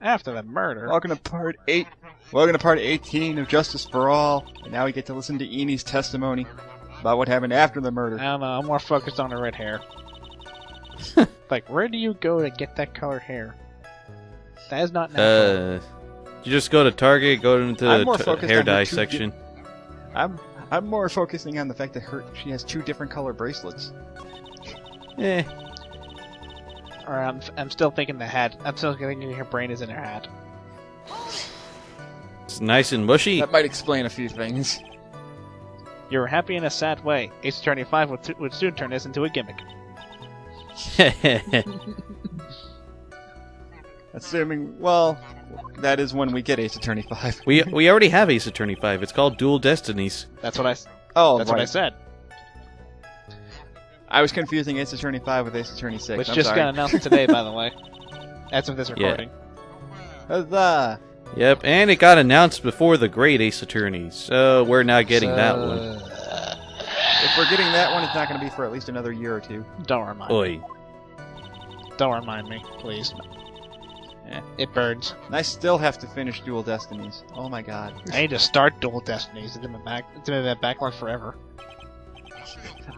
After the murder. Welcome to part 8. Welcome to part 18 of Justice for All. And now we get to listen to Ini's testimony about what happened after the murder. I don't know, I'm more focused on the red hair. Like, where do you go to get that colored hair? That is not natural. You just go to Target, go into I'm more the focused hair on her dye two section. I'm more focusing on the fact that she has 2 different color bracelets. Eh. Or I'm still thinking the hat. I'm still thinking her brain is in her hat. It's nice and mushy. That might explain a few things. You're happy in a sad way. Ace Attorney 5 would soon turn this into a gimmick. Assuming, well, that is when we get Ace Attorney 5. we already have Ace Attorney 5. It's called Dual Destinies. That's what I Right. said. I was confusing Ace Attorney 5 with Ace Attorney 6. Which I'm just sorry. got announced today, by the way. As of this recording. Huzzah! Yep, and it got announced before the Great Ace Attorney, so we're not getting that one. If we're getting that one, it's not going to be for at least another year or 2. Don't remind me. Oi. Don't remind me, please. It burns. And I still have to finish Dual Destinies. Oh my god. I need to start Dual Destinies. It's been in that backlog forever.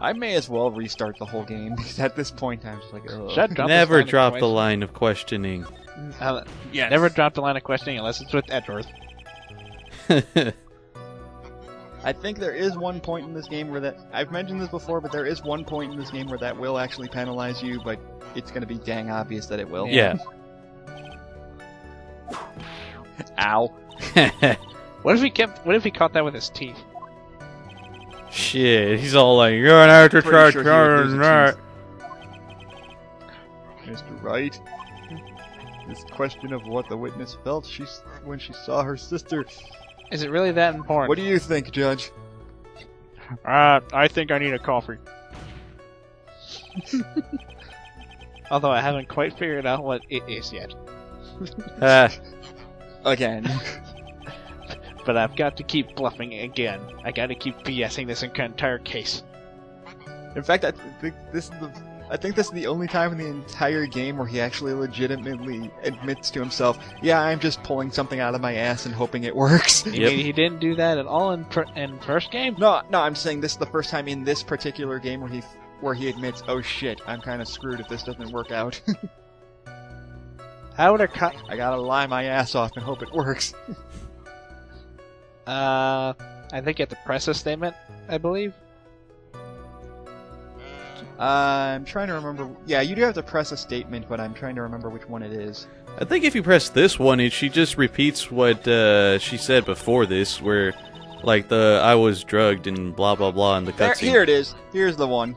I may as well restart the whole game, because at this point I'm just like, ugh. Never drop the line of questioning. Yes. Never drop the line of questioning unless it's with Edgeworth. I think there is one point in this game where that... I've mentioned this before, but there is one point in this game where that will actually penalize you, but it's going to be dang obvious that it will. Yeah. Ow. What if he caught that with his teeth? Shit, he's all like, you're an actor, Pretty sure he would lose a tooth. Mr. Wright, this question of what the witness felt when she saw her sister. Is it really that important? What do you think, Judge? I think I need a coffee. Although I haven't quite figured out what it is yet. Again. But I've got to keep bluffing again. I gotta keep BSing this entire case. In fact, I think this is the only time in the entire game where he actually legitimately admits to himself, yeah, I'm just pulling something out of my ass and hoping it works. You mean he didn't do that at all in first game? No, I'm saying this is the first time in this particular game where he admits, oh shit, I'm kind of screwed if this doesn't work out. How would a I gotta lie my ass off and hope it works. I think you have to press a statement, I believe. I'm trying to remember. Yeah, you do have to press a statement, but I'm trying to remember which one it is. I think if you press this one, she just repeats what she said before this, where, like, I was drugged and blah blah blah in the cutscene. Here it is. Here's the one.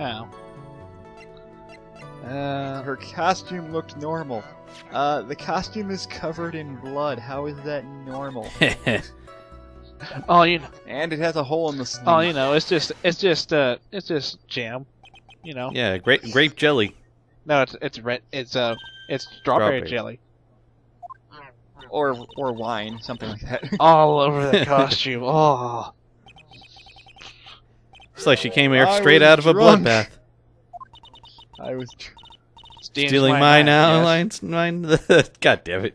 Oh. Her costume looked normal. The costume is covered in blood. How is that normal? Oh, you know. And it has a hole in the sleeve. Oh, you know, it's just jam. You know. Yeah, grape jelly. No, it's red. It's strawberry jelly. Or wine, something like that. All over the costume. Oh. It's like she came here straight out of a bloodbath. I was stealing mine now, mine. God damn it!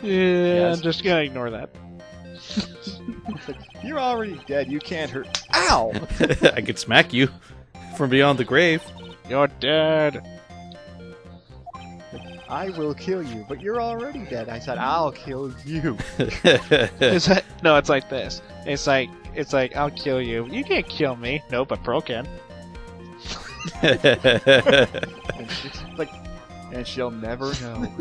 Yeah, Yes. I'm just gonna ignore that. You're already dead. You can't hurt. Ow! I could smack you from beyond the grave. You're dead. I will kill you, but you're already dead. I said, I'll kill you. No, it's like this. It's like I'll kill you. You can't kill me. No, but Pearl can. And she'll never know.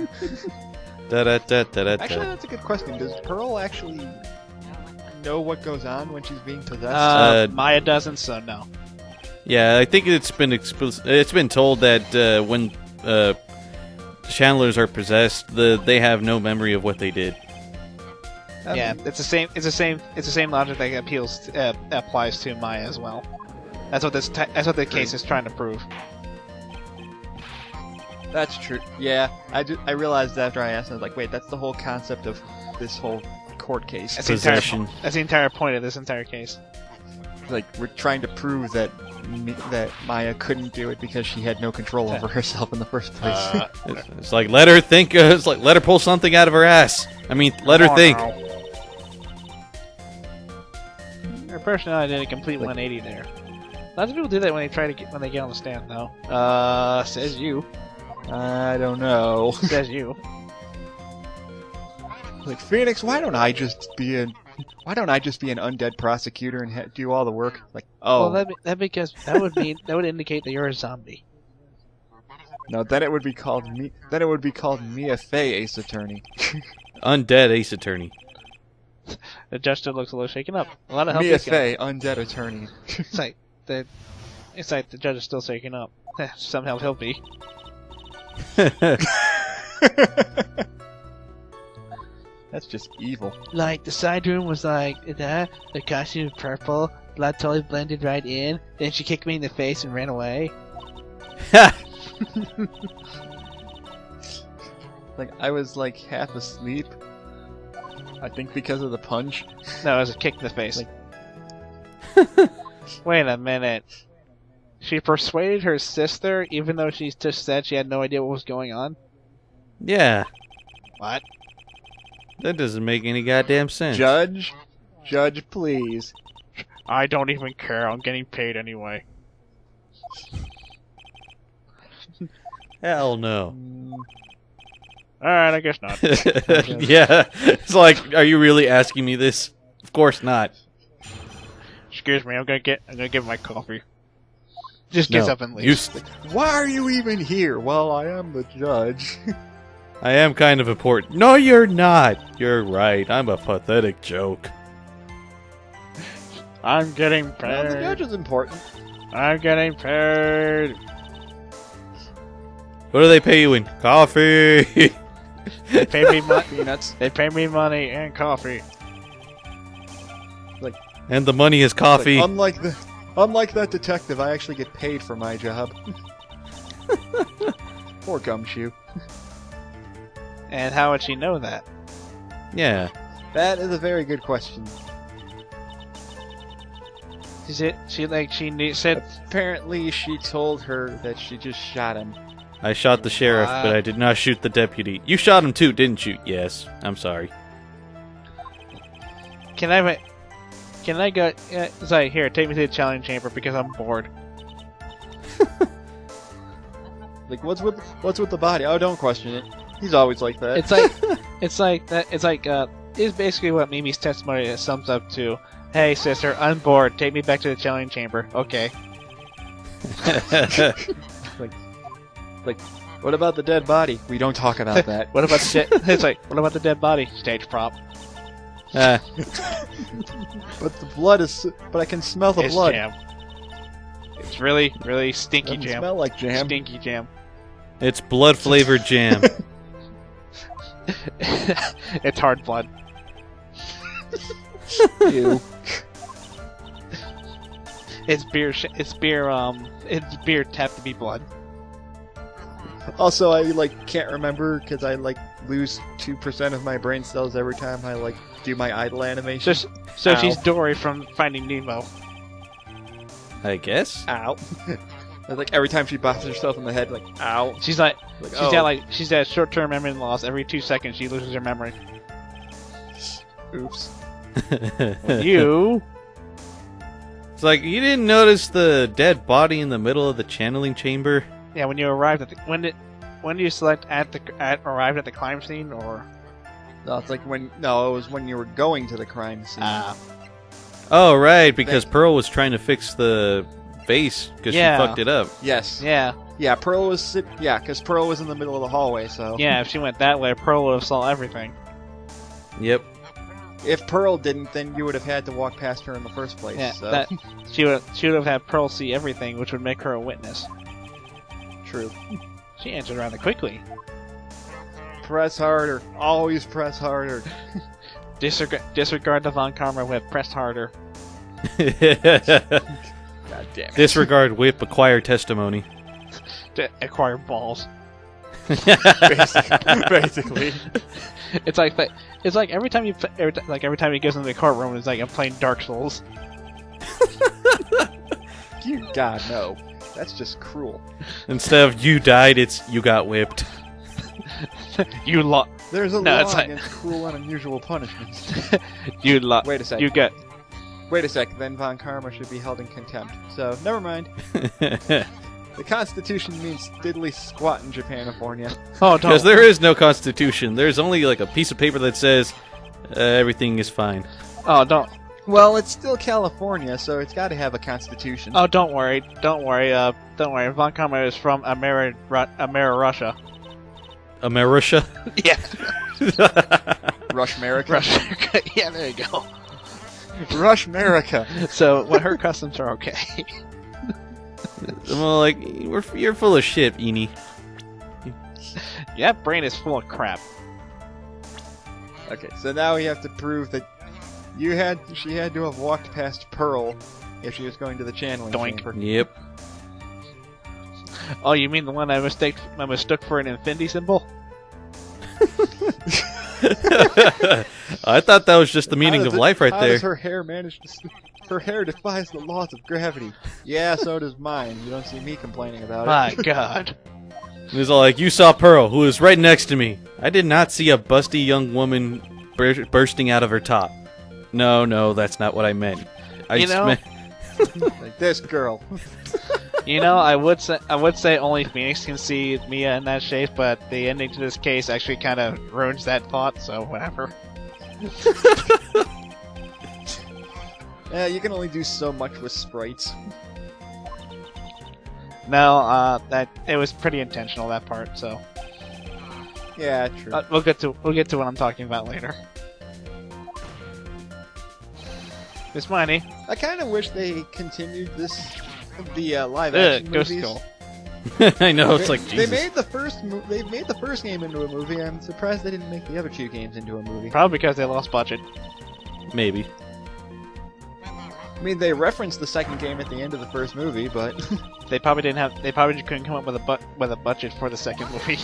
Actually, that's a good question. Does Pearl actually know what goes on when she's being possessed? Maya doesn't, so no. Yeah, I think it's been told that when Chandlers are possessed, they have no memory of what they did. Yeah, it's the same logic that applies to Maya as well. That's what the case is trying to prove. That's true. Yeah, I realized after I asked, I was like, wait, that's the whole concept of this whole court case. That's the entire point of this entire case. Like, we're trying to prove that that Maya couldn't do it because she had no control over herself in the first place. It's like let her think. It's like let her pull something out of her ass. I mean, let her think. Her personality did a complete 180 there. Lots of people do that when they get on the stand, though. Says you. I don't know. Says you. Like, Phoenix, why don't I just be an undead prosecutor and do all the work? Like, oh, Well, that would indicate that you're a zombie. no, then it would be called Mia Fey Ace Attorney. Undead Ace Attorney. The judge still looks a little shaken up. A lot of help. Mia Fey Undead Attorney. It's like the judge is still shaken up. Somehow he'll be. That's just evil. Like the side room was like that. The costume was purple. Blood totally blended right in. Then she kicked me in the face and ran away. Like, I was like half asleep. I think because of the punch. No, it was a kick in the face. Wait a minute. She persuaded her sister, even though she just said she had no idea what was going on? Yeah, What? that doesn't make any goddamn sense. Judge, please. I don't even care. I'm getting paid anyway. Hell no. Alright, I guess not. Yeah, it's like, are you really asking me this? Of course not. Excuse me, I'm gonna give my coffee. Just gets No, up and leaves. Why are you even here? Well, I am the judge. I am kind of important. No, you're not. You're right. I'm a pathetic joke. I'm getting Well, the paid. judge is important. I'm getting paid. What do they pay you in? Coffee. They pay me money. Peanuts. They pay me money and coffee. And the money is coffee. Like, unlike that detective, I actually get paid for my job. Poor Gumshoe. And how would she know that? Yeah. That is a very good question. She said Apparently, she told her that she just shot him. I shot the sheriff, but I did not shoot the deputy. You shot him too, didn't you? Yes. I'm sorry. Can I go? It's like, here, take me to the challenge chamber because I'm bored. Like, what's with the body? Oh, don't question it. He's always like that. It's basically what Mimi's testimony sums up to. Hey, sister, I'm bored. Take me back to the challenge chamber. Okay. Like, what about the dead body? We don't talk about that. What about it's like, what about the dead body? Stage prop. But the blood is. But I can smell the It's blood. jam. It's really, really stinky Doesn't jam. smell like jam. Stinky jam. It's blood-flavored jam. It's hard blood. Ew. It's beer tapped to be blood. Also, I can't remember because I lose 2% of my brain cells every time I do my idle animation. So Ow. she's Dory from Finding Nemo. I guess. Ow. Every time she bops herself in the head, ow. She's oh. she's got short-term memory loss. Every 2 seconds she loses her memory. Oops. You. It's like, you didn't notice the dead body in the middle of the channeling chamber? Yeah, when you arrived at when did you select arrived at the crime scene or? No, it was when you were going to the crime scene. Oh, right, because Pearl was trying to fix the vase because Yeah. she fucked it up. Yes. Yeah. Yeah, Pearl was because Pearl was in the middle of the hallway, so. Yeah, if she went that way, Pearl would have saw everything. Yep. If Pearl didn't, then you would have had to walk past her in the first place. Yeah, so. that she would have had Pearl see everything, which would make her a witness. True. She answered rather quickly. Press harder. Always press harder. Disregard the Von Karma whip. Press harder. God damn it. Disregard whip, acquire testimony. Acquire balls. Basically. It's like every time he goes into the courtroom, it's like I'm playing Dark Souls. Dear God, no. That's just cruel. Instead of you died, it's you got whipped. You lot. There's a No, law it's like- against cruel and unusual punishments. You lot. Wait a sec. You get. Wait a sec. Then Von Karma should be held in contempt. So, never mind. The Constitution means diddly squat in Japan-ifornia. Oh, Because don't. there is no constitution. There's only like a piece of paper that says everything is fine. Oh, don't. Well, it's still California, so it's got to have a constitution. Oh, don't worry. Don't worry. Don't worry. Von Karma is from Russia. America? Yeah. Rush-America? Russia. Yeah, there you go. Rush-America. So, what her customs are okay. Well, like, you're full of shit, Ini. Yeah, brain is full of crap. Okay, so now we have to prove that she had to have walked past Pearl if she was going to the channeling Doink. chamber. Yep. Oh, you mean the one I mistook for an infinity symbol? I thought that was just the meaning How of does life right how there. does her hair manage to... Her hair defies the laws of gravity. Yeah, so does mine. You don't see me complaining about My it. God. It was all like, you saw Pearl, who was right next to me. I did not see a busty young woman bursting out of her top. No, that's not what I meant. I You just know- meant... Like this girl. You know, I would say only Phoenix can see Mia in that shape, but the ending to this case actually kind of ruins that thought. So whatever. Yeah, you can only do so much with sprites. No, that it was pretty intentional, that part. So Yeah, true. we'll get to what I'm talking about later. Miss Miney, I kind of wish they continued the live ugh, action Ghost movies. Skull. I know, it's like, They Jesus. made the first. They made the first game into a movie. I'm surprised they didn't make the other two games into a movie. Probably because they lost budget. Maybe. I mean, they referenced the second game at the end of the first movie, but They probably didn't have. They probably just couldn't come up with a budget for the second movie.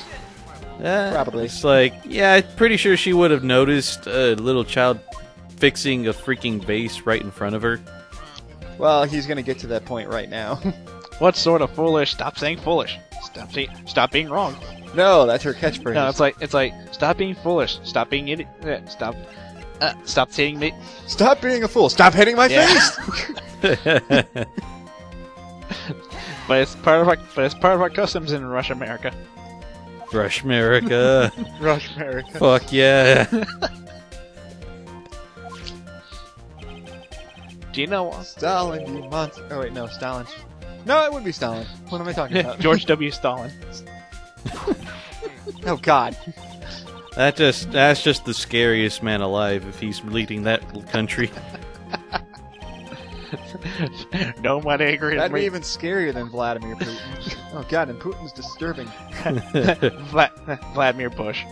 Probably. It's like, yeah, I'm pretty sure she would have noticed a little child fixing a freaking vase right in front of her. well, he's gonna get to that point right now. What sort of foolish? Stop saying foolish. Stop being wrong. No, that's her catchphrase. No, it's like stop being foolish. Stop being idiot. Stop saying me. Stop being a fool. Stop hitting my Yeah. face. But it's part of our customs in Russia, America. Rush America. Rush America. Fuck yeah. Do you know Stalin, you monster. Oh wait, no, Stalin. No, it would be Stalin. What am I talking about? George W. Stalin? Oh God. That's just the scariest man alive if he's leading that country. Nobody agrees That'd with be me. even scarier than Vladimir Putin. Oh God, and Putin's disturbing. Vladimir Bush.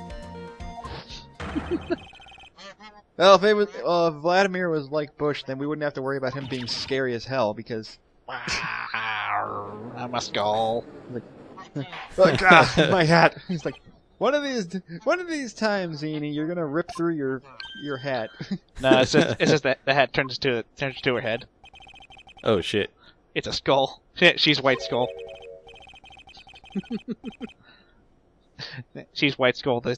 Well, if Vladimir was like Bush, then we wouldn't have to worry about him being scary as hell because. I'm a skull. Like, my hat. He's like, one of these times, Ini, you're gonna rip through your hat. No, it's just that the hat turns to her head. Oh shit. It's a skull. She's White Skull. She's White Skull, the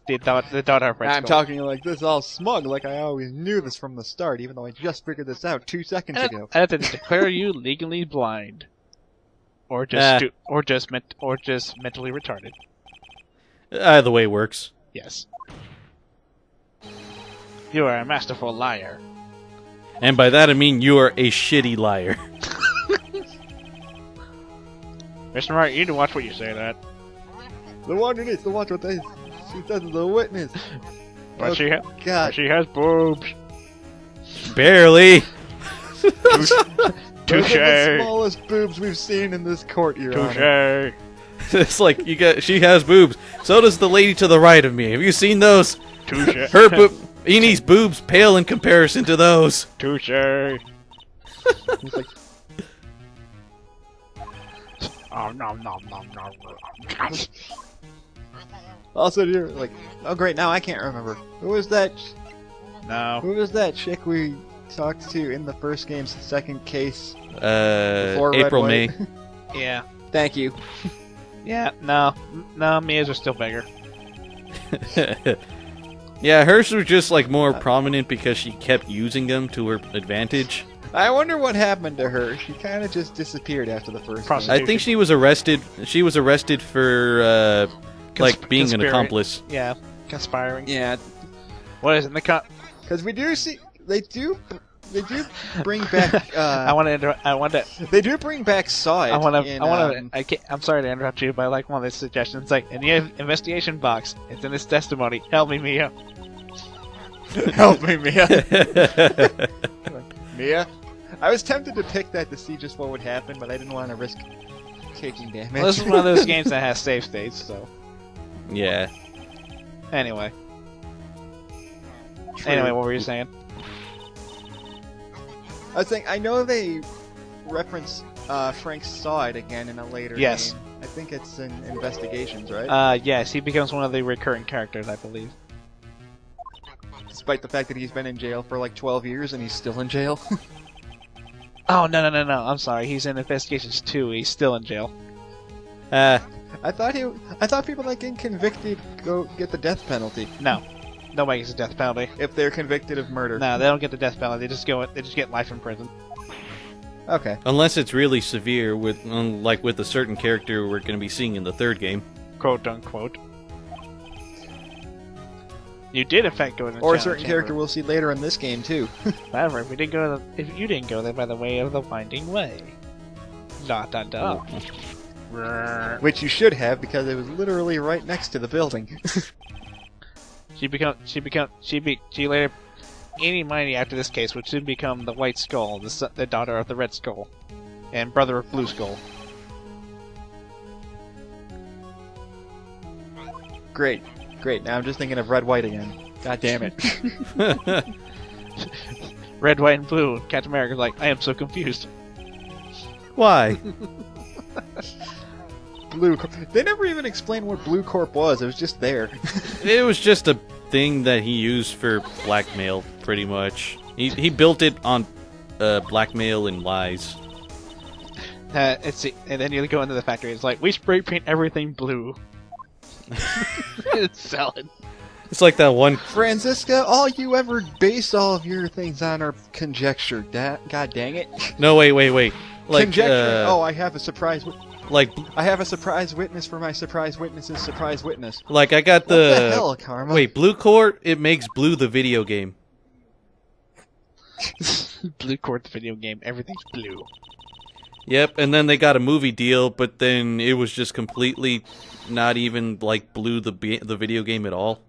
daughter of Red I'm Skull. talking like this, all smug, like I always knew this from the start, even though I just figured this out 2 seconds ago. I have to declare you legally blind, or just mentally retarded. Either way works. Yes. You are a masterful liar. And by that I mean you are a shitty liar. Mr. Martin, you need to watch what you say that. The one needs to watch what she says to the witness. But Oh, she God. has boobs. Barely. Those are the Touche. smallest boobs we've seen in this court, Your Honor. Touche. It's like she has boobs. So does the lady to the right of me. Have you seen those? Touche. Her Ini's boobs pale in comparison to those. Touche. He's like, Oh, no. also, you're like, oh great, now I can't remember. Who was that? No. Who was that chick we talked to in the first game's second case? Before Red April, White? May. Yeah. Thank you. Yeah, no, Mia's are still bigger. Yeah, hers were just like more prominent because she kept using them to her advantage. I wonder what happened to her. She kind of just disappeared after the first game. I think she was arrested. She was arrested for like being an accomplice. Yeah, conspiring. Yeah, What is it? because we do see they do bring back. I want to interrupt. They do bring back Saw It. I'm sorry to interrupt you, but I like one of the suggestions. Like in the investigation box, it's in his testimony. Help me, Mia. Help me, Mia. Mia. I was tempted to pick that to see just what would happen, but I didn't want to risk taking damage. Well, this is one of those games that has save states, so. Yeah. Anyway. True. Anyway, what were you saying? I was saying, I know they reference Frank Saw It again in a later Yes. game. I think it's in Investigations, right? Yes, he becomes one of the recurring characters, I believe. Despite the fact that he's been in jail for like 12 years and he's still in jail. Oh, no. I'm sorry. He's in Investigations 2. He's still in jail. I thought people that get convicted go get the death penalty No. Nobody gets a death penalty. if they're convicted of murder. No, they don't get the death penalty. They just get life in prison. Okay. Unless it's really severe, with like with a certain character we're going to be seeing in the third game. Quote unquote. You did, in fact, go in the Or a challenge certain chamber. character we'll see later in this game too. However, if you didn't go there by the way of the winding way. ... Which you should have because it was literally right next to the building. She later Ini Miney after this case would soon become the White Skull, the daughter of the Red Skull, and brother of Blue Skull. Great. Now I'm just thinking of Red White again. God damn it. Red, White, and Blue. Captain America's like, I am so confused. Why? They never even explained what Blue Corp was. It was just there. It was just a thing that he used for blackmail, pretty much. He built it on blackmail and lies. And then you go into the factory. It's like, we spray paint everything blue. It's selling. It's like that one. Franziska, all you ever base all of your things on are conjecture. God dang it. No, wait. Like Conjecture. I have a surprise. Like I have a surprise witness for my surprise witness's surprise witness. Like I got What the hell, Karma? Wait, Blue Court. It makes Blue the video game. Blue Court, the video game. Everything's blue. Yep, and then they got a movie deal, but then it was just completely not even like Blue the video game at all.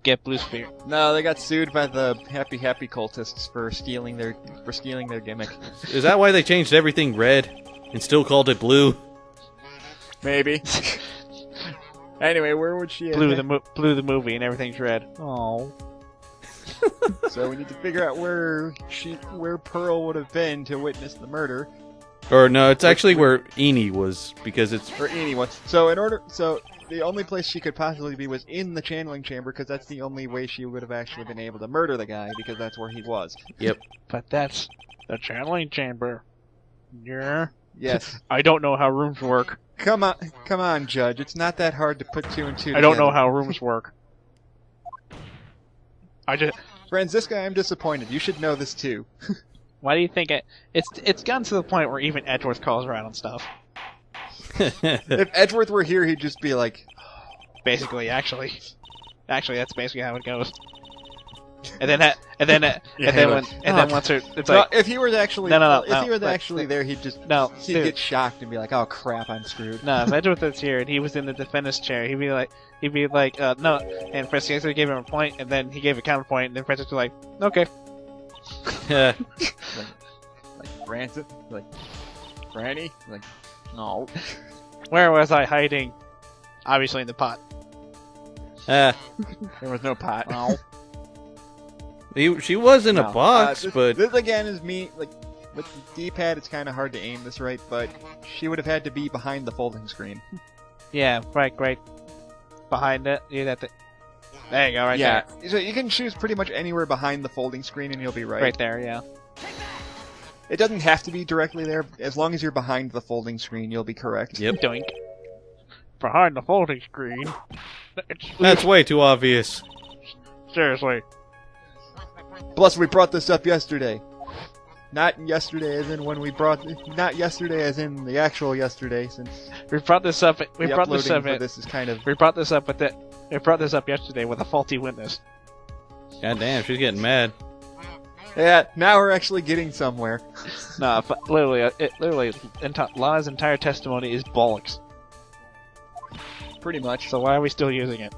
Get Blue Spear. No, they got sued by the Happy cultists for stealing their gimmick. Is that why they changed everything red and still called it blue? Maybe. Anyway, where would she? Blue the movie and everything's red. Oh. So we need to figure out where Pearl would have been to witness the murder. Or no, it's actually where Ini was, because it's... Or Ini was. So the only place she could possibly be was in the channeling chamber, because that's the only way she would have actually been able to murder the guy, because that's where he was. Yep. But that's the channeling chamber. Yeah. Yes. I don't know how rooms work. Come on, Judge. It's not that hard to put two and two together. I don't know how rooms work. Franziska, I'm disappointed. You should know this too. Why do you think it's gotten to the point where even Edgeworth calls around on stuff? If Edgeworth were here, he'd just be like... Basically, actually, that's basically how it goes. And then once it's like... if he was actually... If he was actually there, he'd get shocked and be like, oh crap, I'm screwed. No, if Edgeworth was here and he was in the defendant's chair, he'd be like, no, and Francisco gave him a point, and then he gave a counterpoint, and then Francisco was like, okay. like Francis, like Franny, like no. Where was I hiding? Obviously in the pot. There was no pot. No. She was in a box, but... This again is me, like, with the D-pad it's kind of hard to aim this right, but she would have had to be behind the folding screen. Yeah, right. Behind it, you'd have to... There you go, right yeah. there. So you can choose pretty much anywhere behind the folding screen and you'll be right. Right there, yeah. It doesn't have to be directly there. As long as you're behind the folding screen, you'll be correct. Yep. Doink. Behind the folding screen. That's way too obvious. Seriously. Plus, we brought this up yesterday. Not yesterday as in when we brought... Not yesterday as in the actual yesterday, since... We brought this up. We the brought this uploading up. for this is kind of... We brought this up with it. We brought this up yesterday with a faulty witness. God damn, she's getting mad. Yeah, now we're actually getting somewhere. No, literally, Lana's entire testimony is bollocks. Pretty much. So why are we still using it?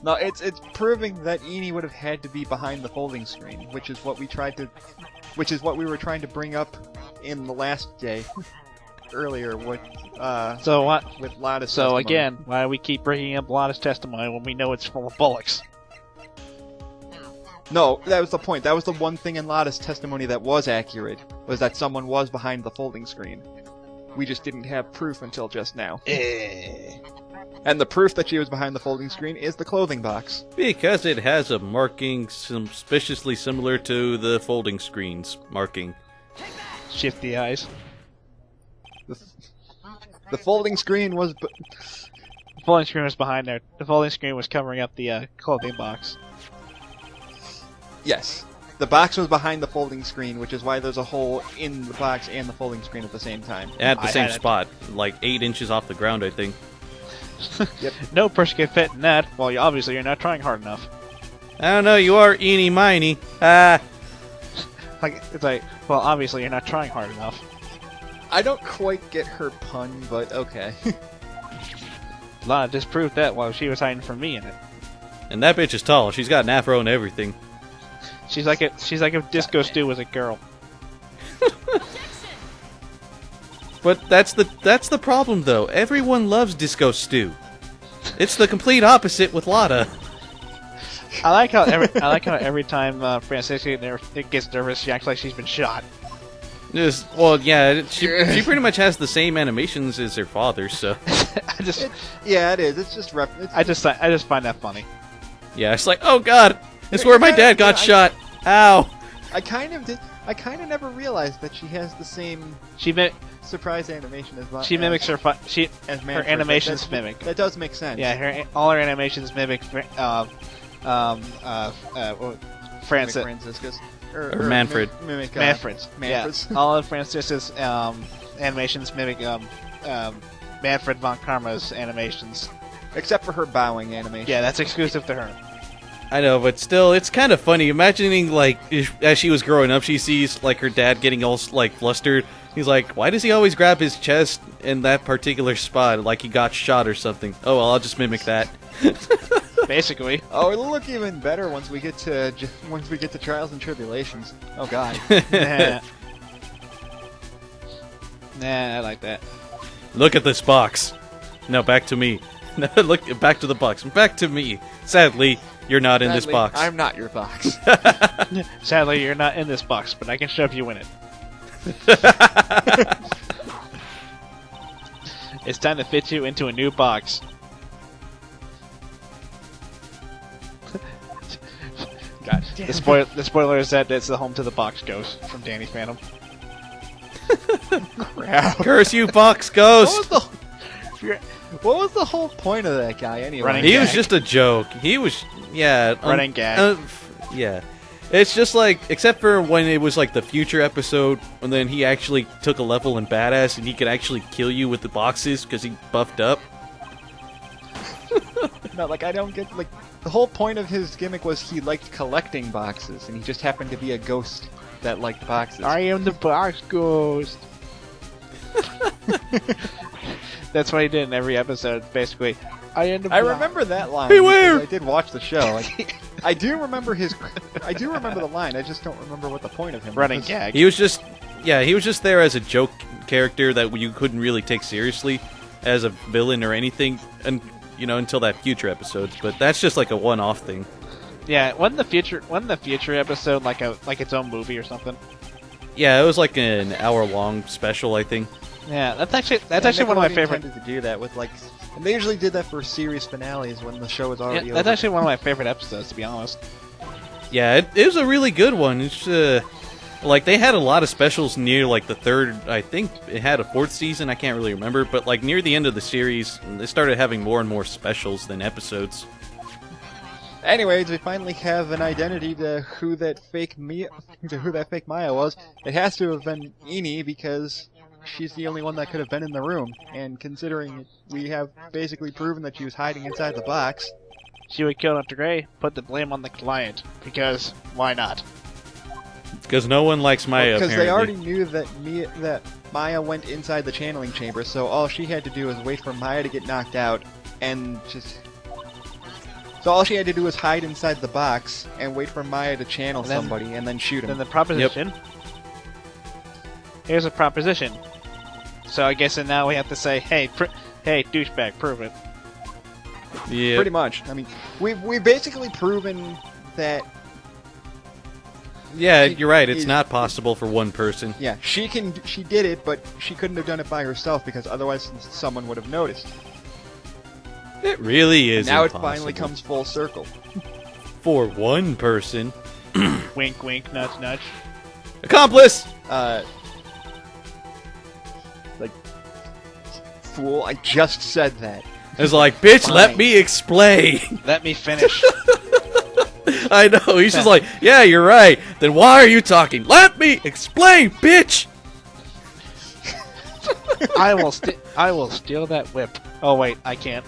No, it's proving that Ini would have had to be behind the folding screen, which is what we were trying to bring up in the last day earlier with So what? with Lada's So testimony. again, why do we keep bringing up Lana's testimony when we know it's full of bollocks? No, that was the point. That was the one thing in Lada's testimony that was accurate, was that someone was behind the folding screen. We just didn't have proof until just now. And the proof that she was behind the folding screen is the clothing box. Because it has a marking suspiciously similar to the folding screen's marking. Shifty eyes. The folding screen was... The folding screen was behind there. The folding screen was covering up the clothing box. Yes. The box was behind the folding screen, which is why there's a hole in the box and the folding screen at the same time. At the I same had it. spot. Like 8 inches off the ground, I think. Yep. No person can fit in that. Well, obviously you're not trying hard enough. I don't know, you are Ini Miney. Ah. It's like, well, obviously you're not trying hard enough. I don't quite get her pun, but okay. Lana disproved that while she was hiding from me in it. And that bitch is tall. She's got an afro and everything. She's like if Disco Stew was a girl. But that's the problem, though. Everyone loves Disco Stew. It's the complete opposite with Lada. I like how every time Francisca gets nervous, she acts like she's been shot. Well, yeah, she pretty much has the same animations as her father, so... Yeah, it is. It's just I just find that funny. Yeah, it's like, oh god, it's where my dad got shot. Ow. I kind of never realized that she has the same surprise animation as She mimics her as her Manfred. animations mimic. That does make sense. Yeah, all her animations mimic Francis. Franciscus. Or Manfred. Mimic Manfred's. Manfred's. Yeah. All of Francis's animations mimic Manfred von Karma's animations. Except for her bowing animation. Yeah, that's exclusive to her. I know, but still, it's kind of funny. Imagining, like, as she was growing up, she sees, like, her dad getting all, like, flustered. He's like, why does he always grab his chest in that particular spot, like he got shot or something? Oh, well, I'll just mimic that. Basically. Oh, it'll look even better once we get to Trials and Tribulations. Oh God. Nah, I like that. Look at this box. No, back to me. No, look, back to the box. Back to me. Sadly, you're not in this box. I'm not your box. Sadly, you're not in this box, but I can shove you in it. It's time to fit you into a new box. God damn. The spoiler is that it's the home to the box ghost from Danny Phantom. Crap. Curse you, box ghost! What was the whole point of that guy anyway? Running He gag. was just a joke. He was, yeah. Running gag. Yeah. It's just like, except for when it was like the future episode, and then he actually took a level in Badass, and he could actually kill you with the boxes because he buffed up. No, like I don't get like the whole point of his gimmick was he liked collecting boxes, and he just happened to be a ghost that liked boxes. I am the box ghost. That's what he did in every episode, basically. I am the I remember that line. Beware! Because I did watch the show. Like, I do remember the line. I just don't remember what the point of him running was. gag. He was just there as a joke character that you couldn't really take seriously as a villain or anything, and until that future episode. But that's just like a one-off thing. Yeah, wasn't the future episode like its own movie or something? Yeah, it was like an hour-long special, I think. Yeah, that's actually one of my favorite. Tended to do that with like, and they usually did that for series finales when the show was already Yeah, over. that's actually one of my favorite episodes, to be honest. Yeah, it was a really good one. It's like they had a lot of specials near like the third. I think it had a fourth season. I can't really remember, but like near the end of the series, they started having more and more specials than episodes. Anyways, we finally have an identity to who that fake Maya was. It has to have been Ini because she's the only one that could have been in the room. And considering we have basically proven that she was hiding inside the box, She would kill Dr. Gray, put the blame on the client, because why not? Because no one likes Maya. because they apparently. already knew that Maya went inside the channeling chamber. So all she had to do was wait for Maya to get knocked out, and just. So all she had to do was hide inside the box and wait for Maya to channel somebody and then shoot him. Then the proposition. Here's a proposition. So I guess now we have to say, hey, hey, douchebag, prove it. Yeah. Pretty much. I mean, we've basically proven that. Yeah, you're right. It's not possible for one person. Yeah, she did it, but she couldn't have done it by herself because otherwise someone would have noticed. It really is. Now impossible. it finally comes full circle. For one person. Wink, wink, nudge, nudge. Accomplice! Like, fool, I just said that. It's like, bitch, Fine. let me explain. Let me finish. I know. He's just like, yeah, you're right. Then why are you talking? Let me explain, bitch. I will steal that whip. Oh wait, I can't.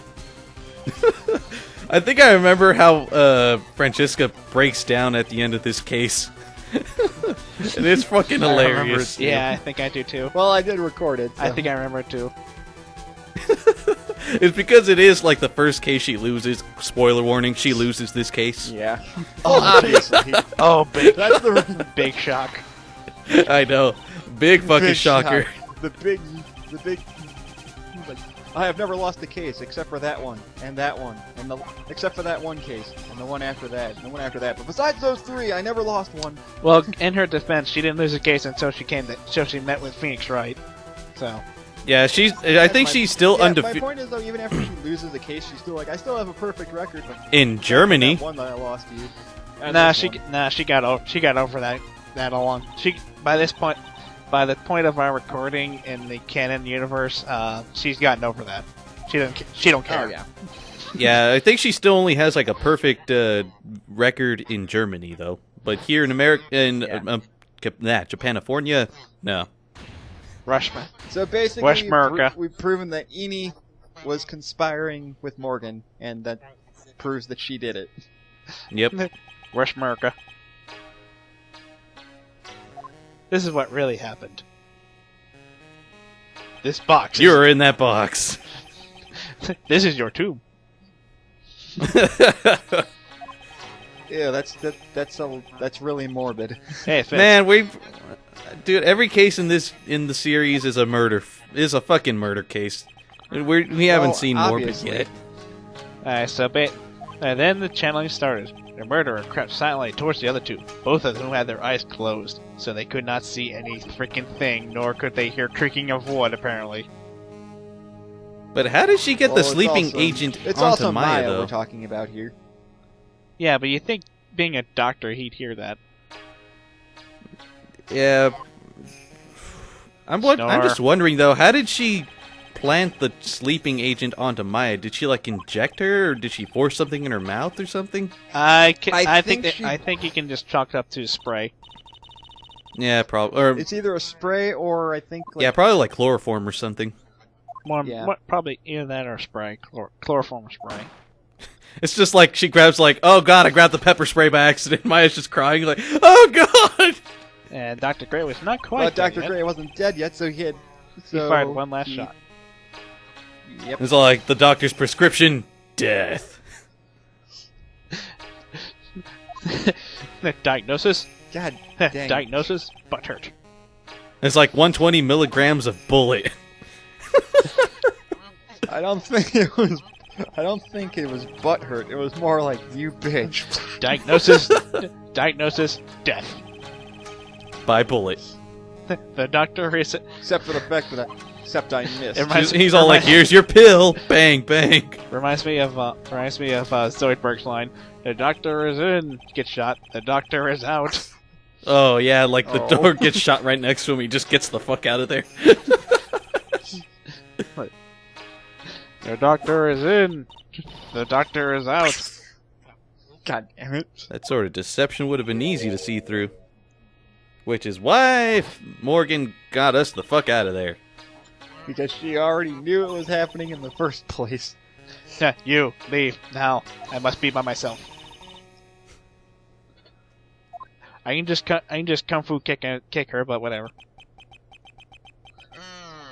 I think I remember how Francesca breaks down at the end of this case. And it's fucking hilarious. Yeah, I think I do too. Well, I did record it. So. I think I remember it too. It's because it is like the first case she loses. Spoiler warning, she loses this case. Yeah. Oh, obviously. Oh, big, That's the big shock. I know. Big fucking big shocker. shock. The big. Like, I have never lost a case except for that one and that one except for that one case and the one after that and the one after that. But besides those three, I never lost one. Well, in her defense, she didn't lose a case until she met with Phoenix Wright. So. Yeah, I think she's still My undefeated. point is though, even after she loses a case, she's still like, I still have a perfect record. But In Germany. that one that I lost to you. And Nah, this one. she got over that along. By the point of our recording in the canon universe, she's gotten over that. She don't care. Oh yeah. Yeah, I think she still only has like a perfect record in Germany though. But here in America, Japanifornia, no. Rushman. So basically, West America. we've proven that Ini was conspiring with Morgan, and that proves that she did it. Yep. West America. This is what really happened. This box. You were in that box. This is your tomb. Yeah, that's really morbid. Hey, it fits. Man, dude, every case in the series is a fucking murder case. We haven't seen morbid obviously. yet. Alright, so then the channeling started. The murderer crept silently towards the other two, both of whom had their eyes closed, so they could not see any freaking thing, nor could they hear creaking of wood, apparently. But how did she get the Well, it's sleeping also- agent It's onto also Maya, though? we're talking about here. Yeah, but you think being a doctor, he'd hear that. Yeah. I'm just wondering, though, how did she plant the sleeping agent onto Maya? Did she, like, inject her, or did she force something in her mouth or something? I think you can just chalk it up to spray. Yeah, probably. Or, It's either a spray or I think. Like, yeah, probably like chloroform or something. More Yeah. probably either that or spray, chloroform spray. It's just like she grabs like, oh god, I grabbed the pepper spray by accident. Maya's just crying like, oh god. And Dr. Gray was not quite But dead Dr. yet. Gray wasn't dead yet, so he had. He fired one last shot. Yep. It's like the doctor's prescription, death. Diagnosis? God dang. Diagnosis? Butt hurt. It's like 120 milligrams of bullet. I don't think it was. I don't think it was butt hurt. It was more like you bitch. Diagnosis? Diagnosis? Death. By bullet. The doctor is... Except for the fact that Except I missed. He's all like, "Here's your pill." Bang, bang. Reminds me of Zoidberg's line. The doctor is in. Gets shot. The doctor is out. Oh yeah, like the door gets shot right next to him. He just gets the fuck out of there. The doctor is in. The doctor is out. God damn it. That sort of deception would have been easy to see through. Which is why Morgan got us the fuck out of there. Because she already knew it was happening in the first place. You leave now. I must be by myself. I can just kung fu kick her, but whatever.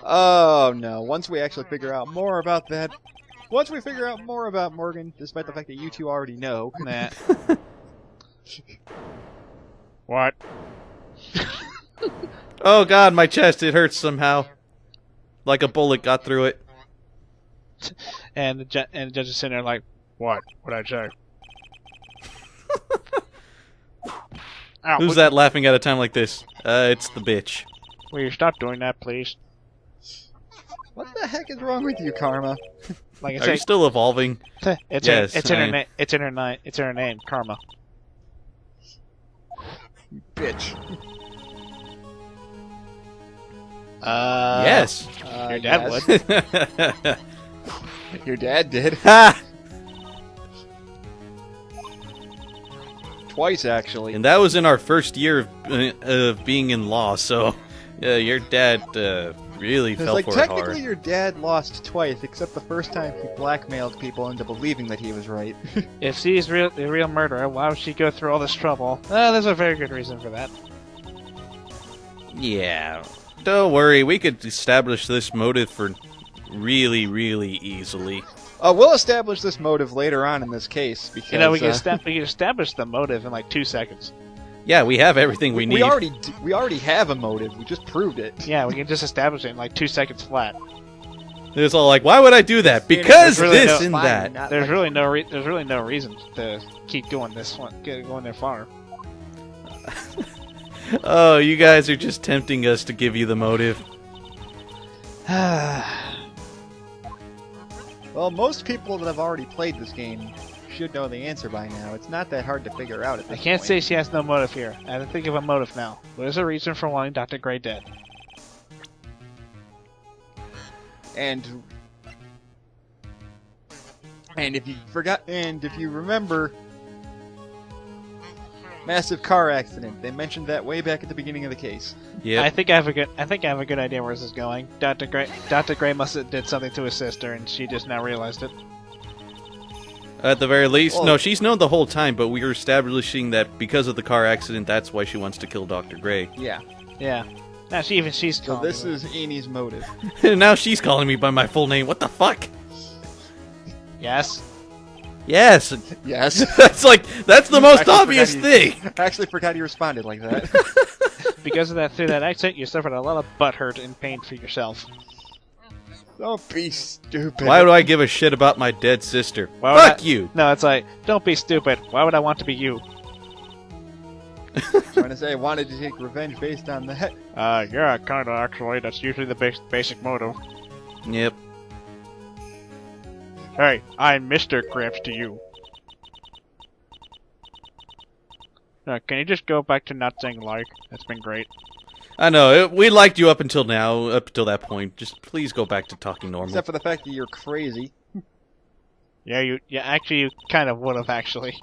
Oh no! Once we actually figure out more about that, once we figure out more about Morgan, despite the fact that you two already know. Nah. What? Oh god, my chest, it hurts somehow. Like a bullet got through it. And the judge is sitting there like, what? What'd I say? Ow, Who's that laughing at a time like this? It's the bitch. Will you stop doing that, please? What the heck is wrong with you, Karma? Like Are you still evolving? It's Yes, in her name, Karma. Bitch. Yes. Your dad would. Your dad did. Ha! Twice, actually. And that was in our first year of being in law, so your dad really fell like, for it technically hard. your dad lost twice, except the first time he blackmailed people into believing that he was right. If she's the real murderer, why would she go through all this trouble? There's a very good reason for that. Yeah. Don't worry, we could establish this motive for really, really easily. We'll establish this motive later on in this case, because... we can establish the motive in like 2 seconds. Yeah, we have everything we need. We already have a motive, we just proved it. Yeah, we can just establish it in like 2 seconds flat. It's all like, why would I do that? Because really this no- and that. There's really no reason to keep going going there far. Oh, you guys are just tempting us to give you the motive. Well, most people that have already played this game should know the answer by now. It's not that hard to figure out at this I can't point. say she has no motive here. I have to think of a motive now. What is her reason for wanting Dr. Gray dead? And if you remember, massive car accident. They mentioned that way back at the beginning of the case. Yeah. I think I have a good idea where this is going. Dr. Gray must have did something to his sister, and she just now realized it. At the very least, Well, no, she's known the whole time, but we are establishing that because of the car accident, that's why she wants to kill Dr. Gray. Yeah. Yeah. Now she's So calling this me. is Ini's motive. Now she's calling me by my full name. What the fuck? Yes. Yes. Yes. That's the most Actually obvious forgot thing. I actually forgot he responded like that. Because of that, through that accent, you suffered a lot of butthurt and pain for yourself. Don't be stupid. Why do I give a shit about my dead sister? Why would Fuck I- you. No, it's like, don't be stupid. Why would I want to be you? Trying to say I wanted to take revenge based on that. Yeah, kinda actually. That's usually the basic motive. Yep. Hey, I'm Mr. Gramps to you. Can you just go back to not saying like? That's been great. I know, we liked you up until now, up until that point. Just please go back to talking normal. Except for the fact that you're crazy. Yeah, actually, you kind of would have, actually.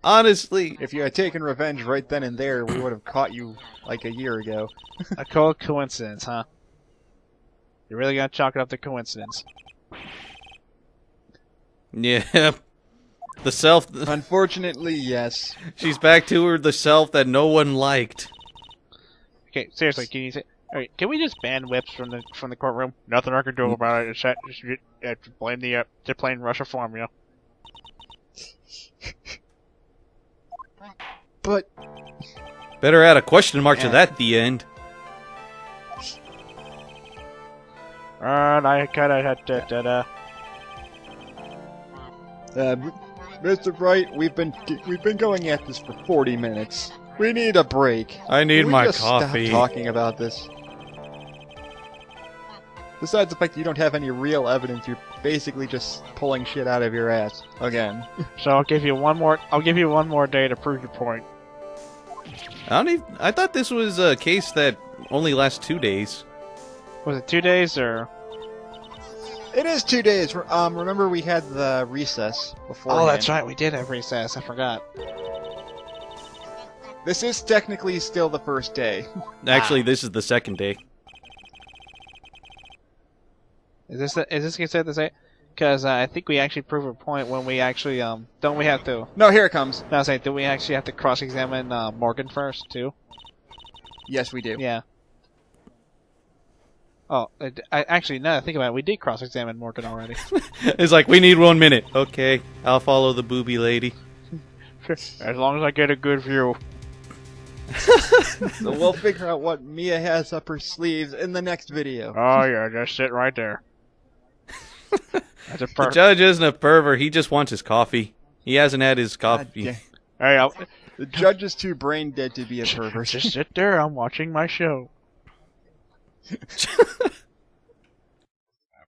Honestly, If you had taken revenge right then and there, we would have caught you like a year ago. A cold coincidence, huh? You're really gonna chalk it up to coincidence. yeah. The self... Unfortunately, yes. She's back to her, the self that no one liked. Okay, seriously, can you say... Alright, can we just ban whips from the courtroom? Nothing I can do about it except just blame the plain Russia formula. But Better add a question mark to Yeah. that at the end. And I kinda had to... Mr. Bright, we've been going at this for 40 minutes. We need a break. I need Can we my just coffee. Stop talking about this. Besides the fact that you don't have any real evidence, you're basically just pulling shit out of your ass again. So I'll give you one more. I'll give you one more day to prove your point. I thought this was a case that only lasts 2 days. Was it 2 days or? It is 2 days. Remember we had the recess before. Oh, that's right. We did have recess. I forgot. This is technically still the first day. Actually, this is the second day. Is this considered the same? Because I think we actually prove a point when we actually don't we have to? No, here it comes. No, I was saying, do we actually have to cross-examine Morgan first too? Yes, we do. Yeah. Oh, actually, now that I think about it, we did cross-examine Morgan already. It's like, we need 1 minute. Okay, I'll follow the booby lady. As long as I get a good view. So we'll figure out what Mia has up her sleeves in the next video. Oh yeah, just sit right there. That's a The judge isn't a pervert. He just wants his coffee. He hasn't had his coffee. Hey, the judge is too brain dead to be a pervert. just sit there. I'm watching my show.